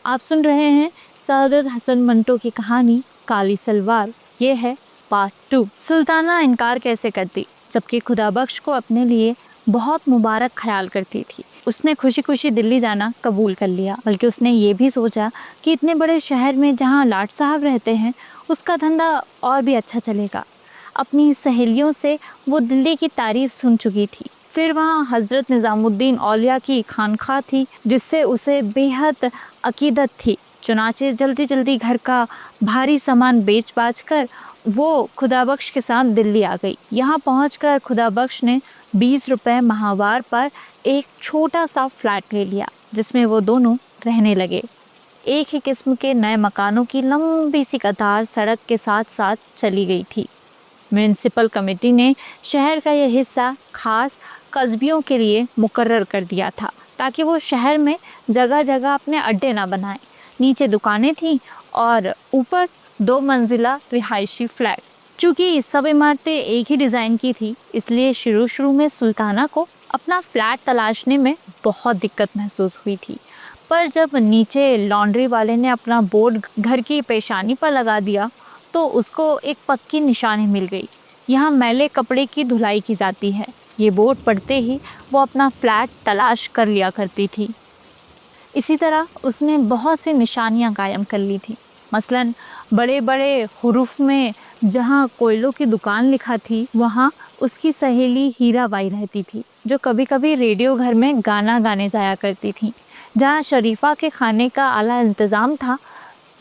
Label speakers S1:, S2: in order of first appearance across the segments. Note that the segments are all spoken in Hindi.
S1: आप सुन रहे हैं सादत हसन मंटो की कहानी काली सलवार। ये है पार्ट 2। सुल्ताना इनकार कैसे करती, जबकि खुदाबख्श को अपने लिए बहुत मुबारक ख्याल करती थी। उसने खुशी खुशी दिल्ली जाना कबूल कर लिया, बल्कि उसने ये भी सोचा कि इतने बड़े शहर में जहाँ लाट साहब रहते हैं उसका धंधा और भी अच्छा चलेगा। अपनी सहेलियों से वो दिल्ली की तारीफ सुन चुकी थी। फिर वहाँ हज़रत निज़ामुद्दीन औलिया की खानखा थी, जिससे उसे बेहद अकीदत थी। चुनाचे जल्दी जल्दी घर का भारी सामान बेच बाच कर वो खुदाबख्श के साथ दिल्ली आ गई। यहाँ पहुँचकर खुदाबख्श ने 20 रुपए माहवार पर एक छोटा सा फ्लैट ले लिया, जिसमें वो दोनों रहने लगे। एक ही किस्म के नए मकानों की लंबी सी कतार सड़क के साथ साथ चली गई थी। म्यूनिसिपल कमेटी ने शहर का यह हिस्सा खास कस्बियों के लिए मुकर्रर कर दिया था, ताकि वो शहर में जगह जगह अपने अड्डे ना बनाएं। नीचे दुकानें थीं और ऊपर 2 मंजिला रिहायशी फ्लैट। चूँकि सब इमारतें एक ही डिज़ाइन की थी, इसलिए शुरू में सुल्ताना को अपना फ्लैट तलाशने में बहुत दिक्कत महसूस हुई थी। पर जब नीचे लॉन्ड्री वाले ने अपना बोर्ड घर की पेशानी पर लगा दिया तो उसको एक पक्की निशानी मिल गई। यहाँ मैले कपड़े की धुलाई की जाती है। ये बोर्ड पढ़ते ही वो अपना फ्लैट तलाश कर लिया करती थी। इसी तरह उसने बहुत सी निशानियाँ कायम कर ली थी। मसलन बड़े बड़े हुरूफ में जहाँ कोयलों की दुकान लिखा थी, वहाँ उसकी सहेली हीराबाई रहती थी, जो कभी कभी रेडियो घर में गाना गाने जाया करती थी। जहाँ शरीफा के खाने का आला इंतज़ाम था,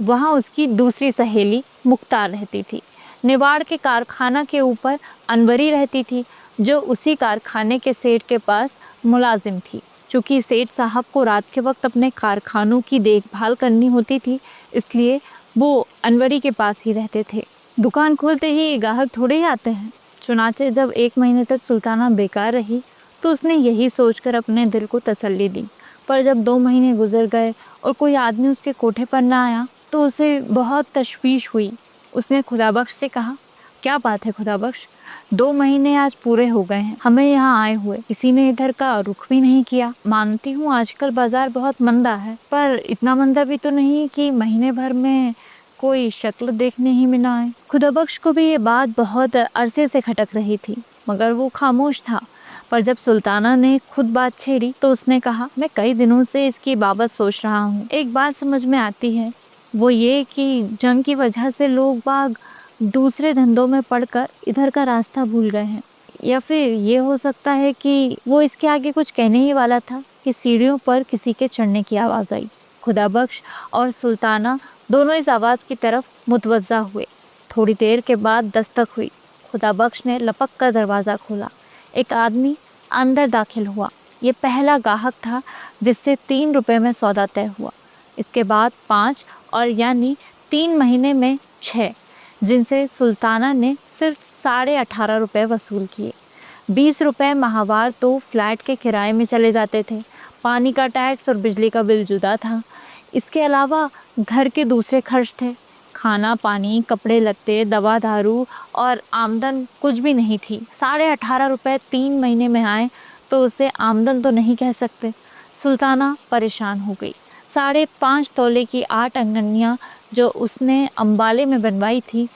S1: वहाँ उसकी दूसरी सहेली मुख्तार रहती थी। निवाड़ के कारखाना के ऊपर अनवरी रहती थी, जो उसी कारखाने के सेठ के पास मुलाजिम थी। चूँकि सेठ साहब को रात के वक्त अपने कारखानों की देखभाल करनी होती थी, इसलिए वो अनवरी के पास ही रहते थे। दुकान खोलते ही ग्राहक थोड़े ही आते हैं। चुनाचे जब 1 महीने तक सुल्ताना बेकार रही तो उसने यही सोचकर अपने दिल को तसल्ली दी। पर जब 2 महीने गुजर गए और कोई आदमी उसके कोठे पर ना आया तो उसे बहुत तशवीश हुई। उसने खुदाबख्श से कहा, क्या बात है खुदाबख्श, 2 महीने आज पूरे हो गए हैं हमें यहाँ आए हुए, किसी ने इधर का रुख भी नहीं किया। मानती हूँ आजकल बाजार बहुत मंदा है, पर इतना मंदा भी तो नहीं कि महीने भर में कोई शक्ल देखने ही में ना आए। खुदाबख्श को भी ये बात बहुत अरसे से खटक रही थी, मगर वो खामोश था। पर जब सुल्ताना ने खुद बात छेड़ी तो उसने कहा, मैं कई दिनों से इसकी बाबत सोच रहा हूँ। एक बात समझ में आती है, वो ये कि जंग की वजह से लोग बाग दूसरे धंधों में पड़कर इधर का रास्ता भूल गए हैं। या फिर ये हो सकता है कि वो इसके आगे कुछ कहने ही वाला था कि सीढ़ियों पर किसी के चढ़ने की आवाज़ आई। खुदाबख्श और सुल्ताना दोनों इस आवाज़ की तरफ मुतवज्जा हुए। थोड़ी देर के बाद दस्तक हुई। खुदाबख्श ने लपक कर दरवाज़ा खोला। एक आदमी अंदर दाखिल हुआ। ये पहला ग्राहक था जिससे 3 रुपए में सौदा तय हुआ। इसके बाद 5 और यानी 3 महीने में 6, जिनसे सुल्ताना ने सिर्फ 18.5 रुपए वसूल किए। 20 रुपए माहवार तो फ्लैट के किराए में चले जाते थे। पानी का टैक्स और बिजली का बिल जुदा था। इसके अलावा घर के दूसरे खर्च थे। खाना पानी, कपड़े लत्ते, दवा दारू और आमदन कुछ भी नहीं थी। 18.5 रुपए 3 महीने में आए तो उसे आमदन तो नहीं कह सकते। सुल्ताना परेशान हो गई। 5.5 तोले की 8 अंगनियाँ जो उसने अंबाले में बनवाई थी,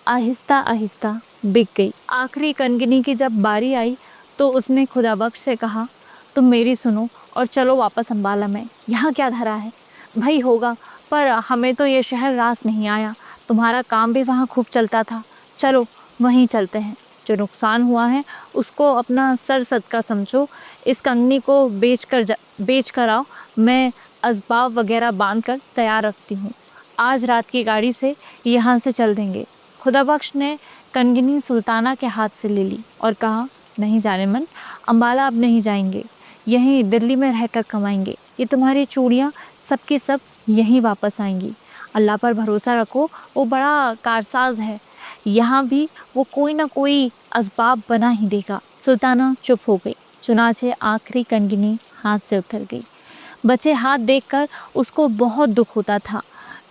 S1: आहिस्ता आहिस्ता बिक गई। आखिरी कंगनी की जब बारी आई तो उसने खुदाबख्श से कहा, तुम मेरी सुनो और चलो वापस अंबाला में। यहाँ क्या धरा है भाई, होगा, पर हमें तो ये शहर रास नहीं आया। तुम्हारा काम भी वहाँ खूब चलता था, चलो वहीं चलते हैं। जो नुकसान हुआ है उसको अपना सर सदका समझो। इस कंगनी को बेच कर आओ। मैं असबाब वगैरह बांध कर तैयार रखती हूँ। आज रात की गाड़ी से यहाँ से चल देंगे। खुदाबख्श ने कंगनी सुल्ताना के हाथ से ले ली और कहा, नहीं जाने मन, अंबाला अब नहीं जाएंगे, यहीं दिल्ली में रहकर कमाएंगे। ये तुम्हारी चूड़ियाँ सबकी सब यहीं वापस आएंगी। अल्लाह पर भरोसा रखो, वो बड़ा कारसाज है, यहाँ भी वो कोई ना कोई असबाब बना ही देगा। सुल्ताना चुप हो गई। चुनाचे आखिरी कंगनी हाथ से उतर गई। बचे हाथ देखकर उसको बहुत दुख होता था,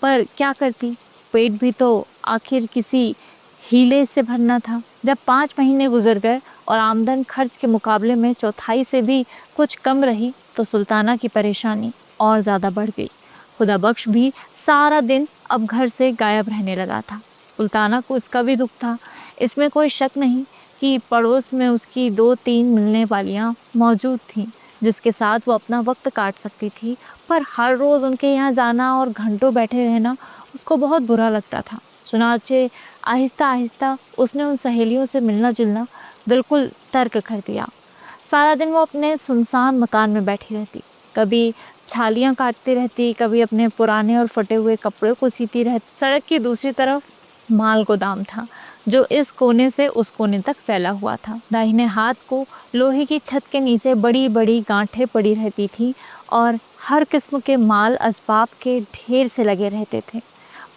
S1: पर क्या करती, पेट भी तो आखिर किसी हीले से भरना था। जब 5 महीने गुजर गए और आमदन खर्च के मुकाबले में चौथाई से भी कुछ कम रही तो सुल्ताना की परेशानी और ज़्यादा बढ़ गई। खुदा बख्श भी सारा दिन अब घर से गायब रहने लगा था। सुल्ताना को इसका भी दुख था। इसमें कोई शक नहीं कि पड़ोस में उसकी 2-3 मिलने वालियाँ मौजूद थीं जिसके साथ वो अपना वक्त काट सकती थी, पर हर रोज़ उनके यहाँ जाना और घंटों बैठे रहना उसको बहुत बुरा लगता था। चुनाचे आहिस्ता आहिस्ता उसने उन सहेलियों से मिलना जुलना बिल्कुल तर्क कर दिया। सारा दिन वो अपने सुनसान मकान में बैठी रहती, कभी छालियाँ काटती रहती, कभी अपने पुराने और फटे हुए कपड़े को सीती रहती। सड़क की दूसरी तरफ माल गोदाम था जो इस कोने से उस कोने तक फैला हुआ था। दाहिने हाथ को लोहे की छत के नीचे बड़ी बड़ी गांठें पड़ी रहती थी और हर किस्म के माल असबाब के ढेर से लगे रहते थे।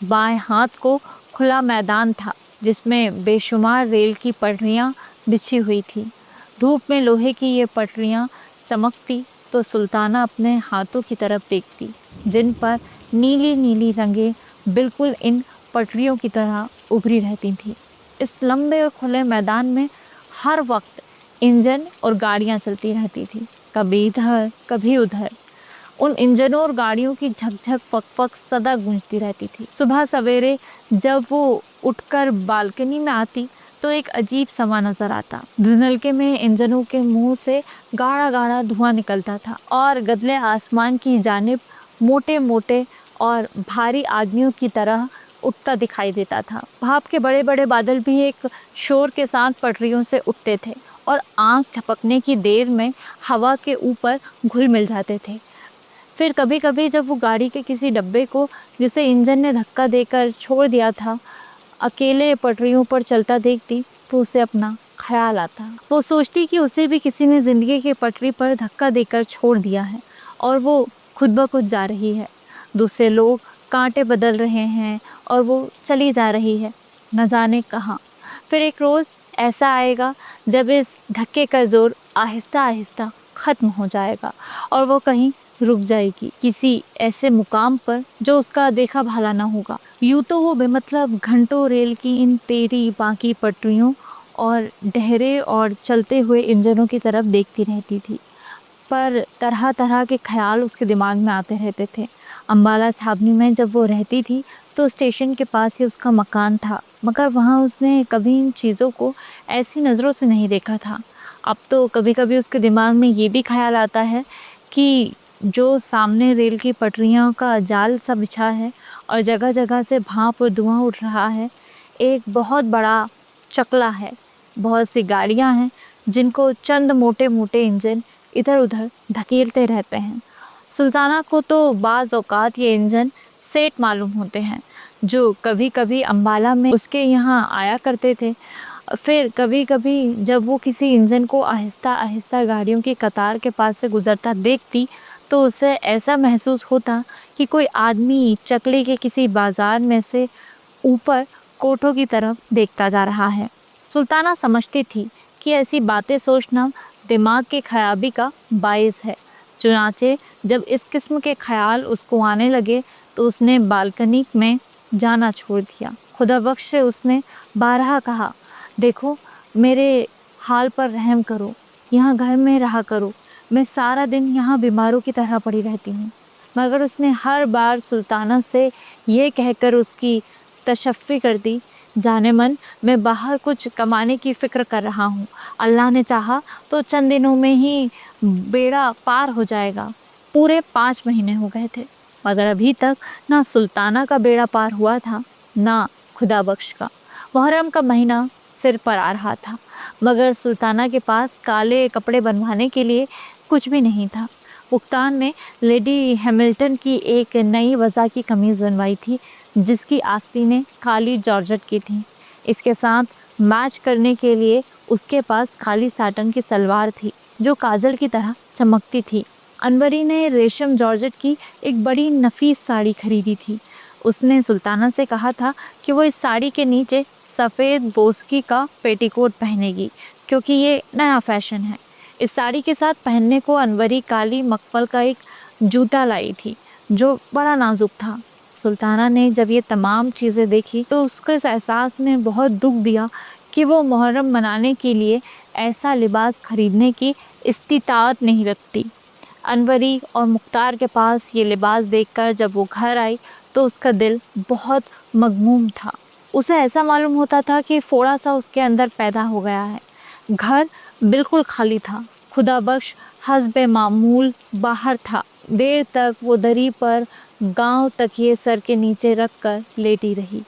S1: बाएं हाथ को खुला मैदान था जिसमें बेशुमार रेल की पटरियां बिछी हुई थी। धूप में लोहे की ये पटरियां चमकती तो सुल्ताना अपने हाथों की तरफ देखती जिन पर नीली नीली रंगें बिल्कुल इन पटरियों की तरह उभरी रहती थी। इस लंबे और खुले मैदान में हर वक्त इंजन और गाड़ियां चलती रहती थी, कभी इधर कभी उधर। उन इंजनों और गाड़ियों की झकझक फकफक सदा गूंजती रहती थी। सुबह सवेरे जब वो उठकर बालकनी में आती तो एक अजीब समा नजर आता। धुंधलके में इंजनों के मुंह से गाढ़ा गाढ़ा धुआं निकलता था और गदले आसमान की जानिब मोटे मोटे और भारी आदमियों की तरह उठता दिखाई देता था। भाप के बड़े बड़े बादल भी एक शोर के साथ पटरियों से उठते थे और आंख झपकने की देर में हवा के ऊपर घुल मिल जाते थे। फिर कभी कभी जब वो गाड़ी के किसी डब्बे को जिसे इंजन ने धक्का देकर छोड़ दिया था अकेले पटरियों पर चलता देखती तो उसे अपना ख्याल आता। वो सोचती कि उसे भी किसी ने ज़िंदगी की पटरी पर धक्का देकर छोड़ दिया है और वो खुद ब खुद जा रही है। दूसरे लोग कांटे बदल रहे हैं और वो चली जा रही है न जाने कहाँ। फिर एक रोज़ ऐसा आएगा जब इस धक्के का ज़ोर आहिस्ता आहिस्ता ख़त्म हो जाएगा और वो कहीं रुक जाएगी किसी ऐसे मुकाम पर जो उसका देखा भाला ना होगा। यूँ तो वो बेमतलब घंटों रेल की इन तेरी बाकी पटरियों और डहरे और चलते हुए इंजनों की तरफ देखती रहती थी, पर तरह तरह के ख्याल उसके दिमाग में आते रहते थे। अम्बाला छावनी में जब वो रहती थी तो स्टेशन के पास ही उसका मकान था, मगर वहाँ उसने कभी इन चीज़ों को ऐसी नज़रों से नहीं देखा था। अब तो कभी कभी उसके दिमाग में ये भी ख्याल आता है कि जो सामने रेल की पटरियों का जाल सा बिछा है और जगह जगह से भाप और धुआं उठ रहा है, एक बहुत बड़ा चकला है। बहुत सी गाड़ियाँ हैं जिनको चंद मोटे मोटे इंजन इधर उधर धकेलते रहते हैं। सुल्ताना को तो बाज़ औक़ात ये इंजन सेठ मालूम होते हैं जो कभी कभी अम्बाला में उसके यहाँ आया करते थे। फिर कभी कभी जब वो किसी इंजन को आहिस्ता आहिस्ता गाड़ियों की कतार के पास से गुजरता देखती तो उसे ऐसा महसूस होता कि कोई आदमी चकले के किसी बाजार में से ऊपर कोठों की तरफ देखता जा रहा है। सुल्ताना समझती थी कि ऐसी बातें सोचना दिमाग की खराबी का बायस है। चुनाचे जब इस किस्म के ख्याल उसको आने लगे तो उसने बालकनी में जाना छोड़ दिया। खुदा बख्श से उसने बारहा कहा, देखो मेरे हाल पर रहम करो, यहाँ घर में रहा करो, मैं सारा दिन यहाँ बीमारों की तरह पड़ी रहती हूँ। मगर उसने हर बार सुल्ताना से ये कहकर उसकी तशफ़ी कर दी, जाने मन मैं बाहर कुछ कमाने की फ़िक्र कर रहा हूँ, अल्लाह ने चाहा तो चंद दिनों में ही बेड़ा पार हो जाएगा। पूरे 5 महीने हो गए थे मगर अभी तक ना सुल्ताना का बेड़ा पार हुआ था ना खुदा बख्श का। मुहर्रम का महीना सिर पर आ रहा था मगर सुल्ताना के पास काले कपड़े बनवाने के लिए कुछ भी नहीं था। मुख्तार ने लेडी हैमिल्टन की एक नई वज़ा की कमीज़ बनवाई थी जिसकी आस्तीनें काली जॉर्जेट की थी। इसके साथ मैच करने के लिए उसके पास खाली साटन की सलवार थी जो काजल की तरह चमकती थी। अनवरी ने रेशम जॉर्जेट की एक बड़ी नफीस साड़ी खरीदी थी। उसने सुल्ताना से कहा था कि वो इस साड़ी के नीचे सफ़ेद बोस्की का पेटीकोट पहनेगी क्योंकि ये नया फ़ैशन है। इस साड़ी के साथ पहनने को अनवरी काली मखमल का एक जूता लाई थी जो बड़ा नाजुक था। सुल्ताना ने जब ये तमाम चीज़ें देखी तो उसके इस एहसास ने बहुत दुख दिया कि वो मुहर्रम मनाने के लिए ऐसा लिबास खरीदने की इस्तिताअत नहीं रखती। अनवरी और मुख्तार के पास ये लिबास देखकर जब वो घर आई तो उसका दिल बहुत मगमूम था। उसे ऐसा मालूम होता था कि फोड़ा सा उसके अंदर पैदा हो गया है। घर बिल्कुल खाली था। खुदा बख्श हस्बे मामूल बाहर था। देर तक वो दरी पर गांव तकिए सर के नीचे रख कर लेटी रही,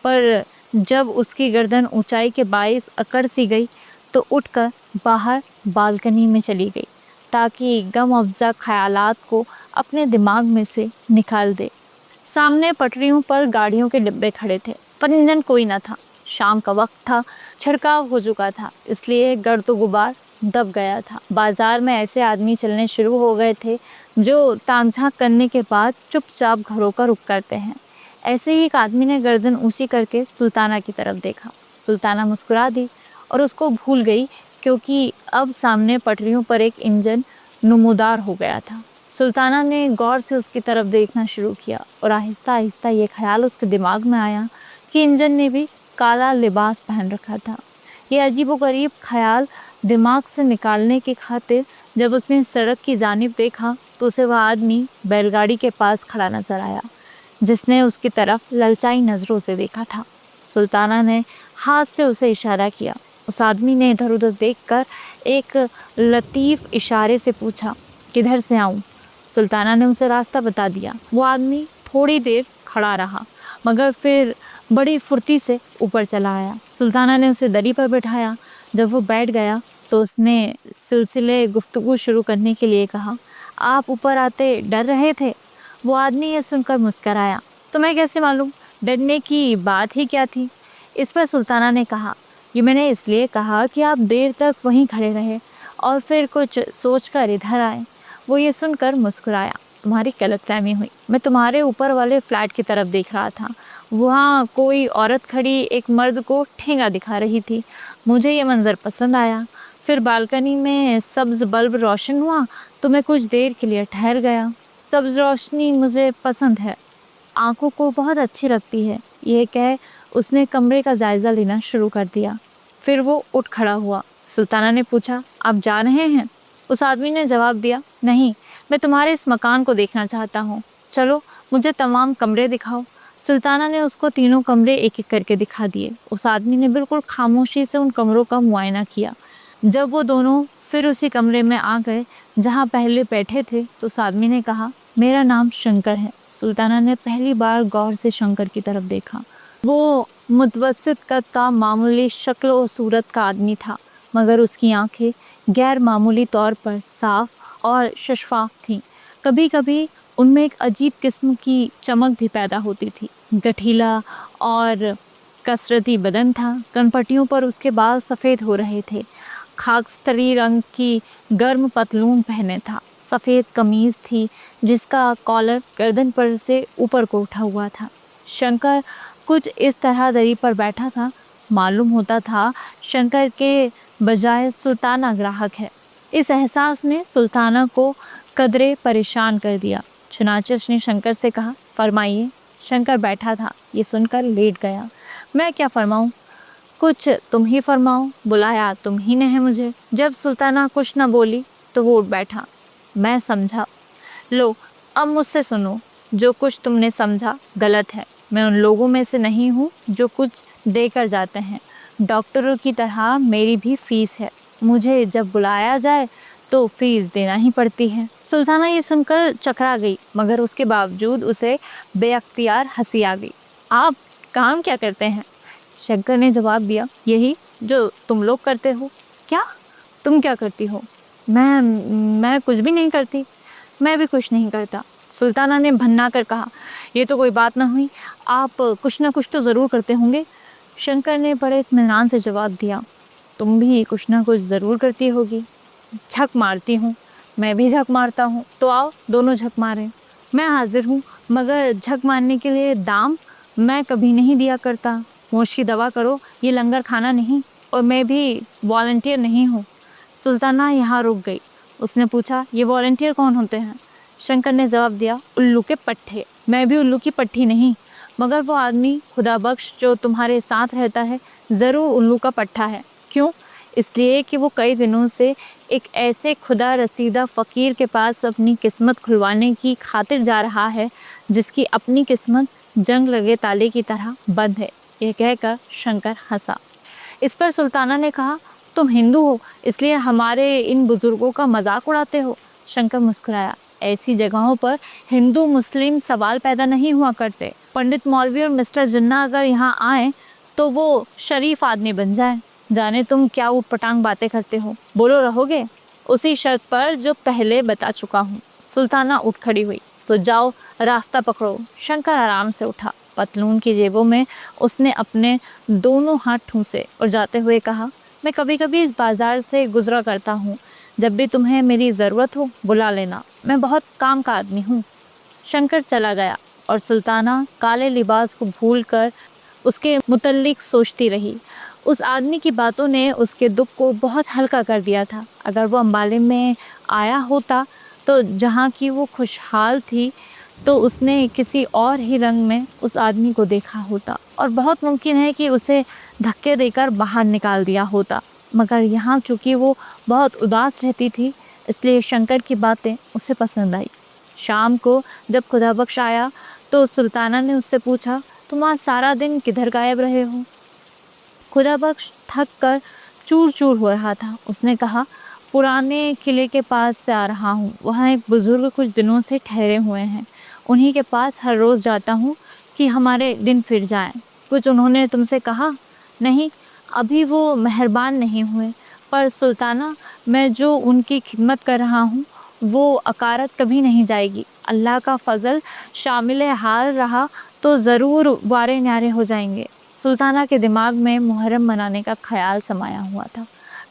S1: पर जब उसकी गर्दन ऊंचाई के बाइस अकड़ सी गई तो उठकर बाहर बालकनी में चली गई ताकि गम अफ़ज़ा ख्यालात को अपने दिमाग में से निकाल दे। सामने पटरियों पर गाड़ियों के डिब्बे खड़े थे, पर इंजन कोई न था। शाम का वक्त था, छिड़काव हो चुका था, इसलिए गर्द गुबार दब गया था। बाजार में ऐसे आदमी चलने शुरू हो गए थे जो ताक-झाँक करने के बाद चुपचाप घरों का रुख करते हैं। ऐसे ही एक आदमी ने गर्दन ऊंची करके सुल्ताना की तरफ देखा। सुल्ताना मुस्कुरा दी और उसको भूल गई, क्योंकि अब सामने पटरियों पर एक इंजन नुमूदार हो गया था। सुल्ताना ने गौर से उसकी तरफ देखना शुरू किया और आहिस्ता आहिस्ता ये ख्याल उसके दिमाग में आया कि इंजन ने भी काला लिबास पहन रखा था। ये अजीबोगरीब ख्याल दिमाग से निकालने की खातिर जब उसने सड़क की जानिब देखा तो उसे वह आदमी बैलगाड़ी के पास खड़ा नजर आया, जिसने उसकी तरफ ललचाई नज़रों से देखा था। सुल्ताना ने हाथ से उसे इशारा किया। उस आदमी ने इधर उधर देखकर एक लतीफ़ इशारे से पूछा, किधर से आऊं? सुल्ताना ने उसे रास्ता बता दिया। वो आदमी थोड़ी देर खड़ा रहा, मगर फिर बड़ी फुर्ती से ऊपर चला आया। सुल्ताना ने उसे दरी पर बैठाया। जब वो बैठ गया तो उसने सिलसिले गुफ्तगू शुरू करने के लिए कहा, आप ऊपर आते डर रहे थे? वो आदमी ये सुनकर मुस्कराया। तुम्हें कैसे मालूम? डरने की बात ही क्या थी? इस पर सुल्ताना ने कहा, ये मैंने इसलिए कहा कि आप देर तक वहीं खड़े रहे और फिर कुछ सोचकर इधर आए। वो ये सुनकर मुस्कुराया। तुम्हारी गलतफहमी हुई। मैं तुम्हारे ऊपर वाले फ्लैट की तरफ देख रहा था। वहाँ कोई औरत खड़ी एक मर्द को ठेंगा दिखा रही थी। मुझे ये मंजर पसंद आया। फिर बालकनी में सब्ज़ बल्ब रोशन हुआ तो मैं कुछ देर के लिए ठहर गया। सब्ज़ रोशनी मुझे पसंद है, आंखों को बहुत अच्छी लगती है। ये कह उसने कमरे का जायज़ा लेना शुरू कर दिया। फिर वो उठ खड़ा हुआ। सुल्ताना ने पूछा, आप जा रहे हैं? उस आदमी ने जवाब दिया, नहीं, मैं तुम्हारे इस मकान को देखना चाहता हूँ। चलो मुझे तमाम कमरे दिखाओ। सुल्ताना ने उसको तीनों कमरे एक एक करके दिखा दिए। उस आदमी ने बिल्कुल खामोशी से उन कमरों का मुआयना किया। जब वो दोनों फिर उसी कमरे में आ गए जहाँ पहले बैठे थे तो उस आदमी ने कहा, मेरा नाम शंकर है। सुल्ताना ने पहली बार गौर से शंकर की तरफ देखा। वो मुतवस्सित कद का मामूली शक्ल और सूरत का आदमी था, मगर उसकी आंखें गैर मामूली तौर पर साफ और शफाफ थीं। कभी कभी उनमें एक अजीब किस्म की चमक भी पैदा होती थी। गठीला और कसरती बदन था। कनपट्टियों पर उसके बाल सफ़ेद हो रहे थे। खाकस्तरी रंग की गर्म पतलून पहने था। सफ़ेद कमीज़ थी जिसका कॉलर गर्दन पर से ऊपर को उठा हुआ था। शंकर कुछ इस तरह दरी पर बैठा था। मालूम होता था शंकर के बजाय सुल्ताना ग्राहक है। इस एहसास ने सुल्ताना को कदरे परेशान कर दिया। चुनाचे उसने शंकर से कहा, फरमाइए। शंकर बैठा था, ये सुनकर लेट गया। मैं क्या फरमाऊं? कुछ तुम ही फरमाओ, बुलाया तुम ही ने है मुझे। जब सुल्ताना कुछ न बोली तो वो उठ बैठा। मैं समझा। लो अब मुझसे सुनो, जो कुछ तुमने समझा गलत है। मैं उन लोगों में से नहीं हूँ जो कुछ देकर जाते हैं। डॉक्टरों की तरह मेरी भी फीस है। मुझे जब बुलाया जाए तो फीस देना ही पड़ती है। सुल्ताना ये सुनकर चकरा गई, मगर उसके बावजूद उसे बेअख्तियार हंसी आ गई। आप काम क्या करते हैं? शंकर ने जवाब दिया, यही जो तुम लोग करते हो। क्या? तुम क्या करती हो? मैं कुछ भी नहीं करती। मैं भी कुछ नहीं करता। सुल्ताना ने भन्ना कर कहा, ये तो कोई बात ना हुई, आप कुछ ना कुछ तो ज़रूर करते होंगे। शंकर ने बड़े इत्मीनान से जवाब दिया, तुम भी कुछ ना कुछ ज़रूर करती होगी। झक मारती हूँ, मैं भी झक मारता हूँ, तो आओ दोनों झक मारें। मैं हाजिर हूँ, मगर झक मारने के लिए दाम मैं कभी नहीं दिया करता। होश की दवा करो, ये लंगर खाना नहीं, और मैं भी वॉलंटियर नहीं हूँ। सुल्ताना यहाँ रुक गई। उसने पूछा, ये वॉलंटियर कौन होते हैं? शंकर ने जवाब दिया, उल्लू के पट्टे। मैं भी उल्लू की पट्टी नहीं, मगर वो आदमी खुदा बख्श जो तुम्हारे साथ रहता है ज़रूर उल्लू का पट्टा है। क्यों? इसलिए कि वो कई दिनों से एक ऐसे खुदा रसीदा फ़कीर के पास अपनी किस्मत खुलवाने की खातिर जा रहा है जिसकी अपनी किस्मत जंग लगे ताले की तरह बंद है। यह कहकर शंकर हंसा। इस पर सुल्ताना ने कहा, तुम हिंदू हो इसलिए हमारे इन बुजुर्गों का मजाक उड़ाते हो। शंकर मुस्कुराया, ऐसी जगहों पर हिंदू मुस्लिम सवाल पैदा नहीं हुआ करते। पंडित मौलवी और मिस्टर जिन्ना अगर यहाँ आए तो वो शरीफ आदमी बन जाए। जाने तुम क्या ऊटपटांग बातें करते हो, बोलो रहोगे? उसी शर्त पर जो पहले बता चुका हूँ। सुल्ताना उठ खड़ी हुई। तो जाओ रास्ता पकड़ो। शंकर आराम से उठा। पतलून की जेबों में उसने अपने दोनों हाथ ठूंसे और जाते हुए कहा, मैं कभी कभी इस बाजार से गुजरा करता हूँ। जब भी तुम्हें मेरी ज़रूरत हो बुला लेना, मैं बहुत काम का आदमी हूँ। शंकर चला गया और सुल्ताना काले लिबास को भूलकर उसके मुतल्लिक सोचती रही। उस आदमी की बातों ने उसके दुख को बहुत हल्का कर दिया था। अगर वो अम्बाले में आया होता तो जहाँ की वो खुशहाल थी तो उसने किसी और ही रंग में उस आदमी को देखा होता और बहुत मुमकिन है कि उसे धक्के देकर बाहर निकाल दिया होता। मगर यहाँ चूँकि वो बहुत उदास रहती थी इसलिए शंकर की बातें उसे पसंद आई। शाम को जब खुदाबख्श आया तो सुल्ताना ने उससे पूछा, तुम आज सारा दिन किधर गायब रहे हो? खुदाबख्श थक कर चूर चूर हो रहा था। उसने कहा, पुराने किले के पास से आ रहा हूँ। वहाँ एक बुज़ुर्ग कुछ दिनों से ठहरे हुए हैं। उन्हीं के पास हर रोज़ जाता हूँ कि हमारे दिन फिर जाएं। कुछ उन्होंने तुमसे कहा? नहीं, अभी वो मेहरबान नहीं हुए। पर सुल्ताना, मैं जो उनकी खिदमत कर रहा हूँ वो अकारत कभी नहीं जाएगी। अल्लाह का फजल शामिल हाल रहा तो ज़रूर वारे न्यारे हो जाएंगे। सुल्ताना के दिमाग में मुहर्रम मनाने का ख्याल समाया हुआ था।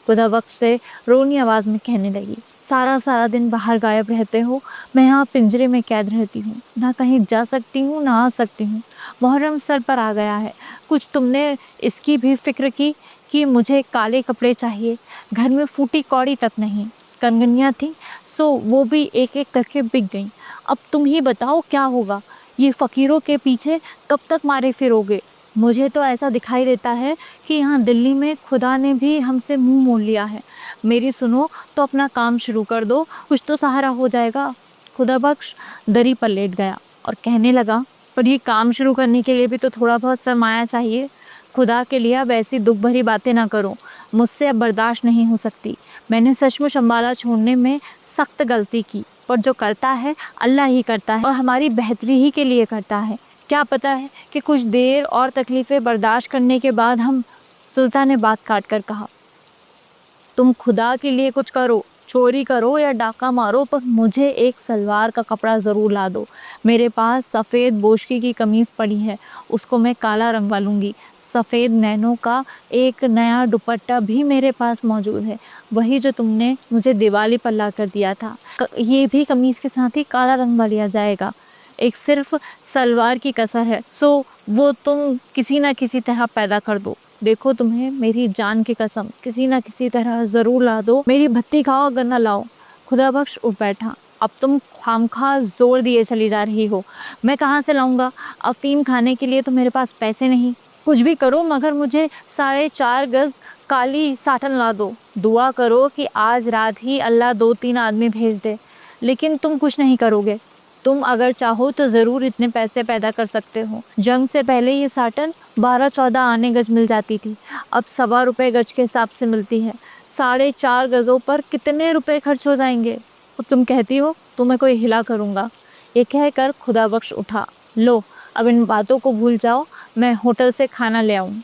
S1: खुदाबख्श से रोनी आवाज़ में कहने लगी, सारा सारा दिन बाहर गायब रहते हो। मैं यहाँ पिंजरे में कैद रहती हूँ, ना कहीं जा सकती हूँ ना आ सकती हूँ। मुहर्रम सर पर आ गया है। कुछ तुमने इसकी भी फिक्र की कि मुझे काले कपड़े चाहिए? घर में फूटी कौड़ी तक नहीं। कनगनियाँ थी सो वो भी एक एक करके बिक गईं। अब तुम ही बताओ क्या होगा? ये फ़कीरों के पीछे कब तक मारे फिरोगे? मुझे तो ऐसा दिखाई देता है कि यहाँ दिल्ली में खुदा ने भी हमसे मुंह मोड़ लिया है। मेरी सुनो तो अपना काम शुरू कर दो, कुछ तो सहारा हो जाएगा। खुदाबख्श दरी पर लेट गया और कहने लगा, पर ये काम शुरू करने के लिए भी तो थोड़ा बहुत सरमाया चाहिए। खुदा के लिए अब ऐसी दुख भरी बातें ना करो, मुझसे अब बर्दाश्त नहीं हो सकती। मैंने सचमुच अम्बाला छोड़ने में सख्त गलती की, पर जो करता है अल्लाह ही करता है और हमारी बेहतरी ही के लिए करता है। क्या पता है कि कुछ देर और तकलीफ़ें बर्दाश्त करने के बाद हम। सुल्तान ने बात काट कर कहा, तुम खुदा के लिए कुछ करो, चोरी करो या डाका मारो, पर मुझे एक सलवार का कपड़ा ज़रूर ला दो। मेरे पास सफ़ेद बोशकी की कमीज़ पड़ी है, उसको मैं काला रंगवा लूँगी। सफ़ेद नैनों का एक नया दुपट्टा भी मेरे पास मौजूद है, वही जो तुमने मुझे दिवाली पर ला कर दिया था। ये भी कमीज़ के साथ ही काला रंगवा लिया जाएगा। एक सिर्फ सलवार की कसर है, सो वो तुम किसी न किसी तरह पैदा कर दो। देखो, तुम्हें मेरी जान की कसम किसी न किसी तरह ज़रूर ला दो। मेरी भत्ती खाओ अगर न लाओ। खुदाबख्श उठ बैठा। अब तुम खामखा जोर दिए चली जा रही हो। मैं कहाँ से लाऊंगा? अफीम खाने के लिए तो मेरे पास पैसे नहीं। कुछ भी करो मगर मुझे 4.5 गज काली साटन ला दो। दुआ करो कि आज रात ही अल्लाह 2-3 आदमी भेज दे। लेकिन तुम कुछ नहीं करोगे। तुम अगर चाहो तो ज़रूर इतने पैसे पैदा कर सकते हो। जंग से पहले ये साटन 12-14 आने गज मिल जाती थी, अब 1.25 रुपये गज के हिसाब से मिलती है। 4.5 गज़ों पर कितने रुपए खर्च हो जाएंगे? और तुम कहती हो तुम्हें कोई हिला करूँगा। ये कहकर खुदाबख्श उठा। लो, अब इन बातों को भूल जाओ, मैं होटल से खाना ले आऊँ।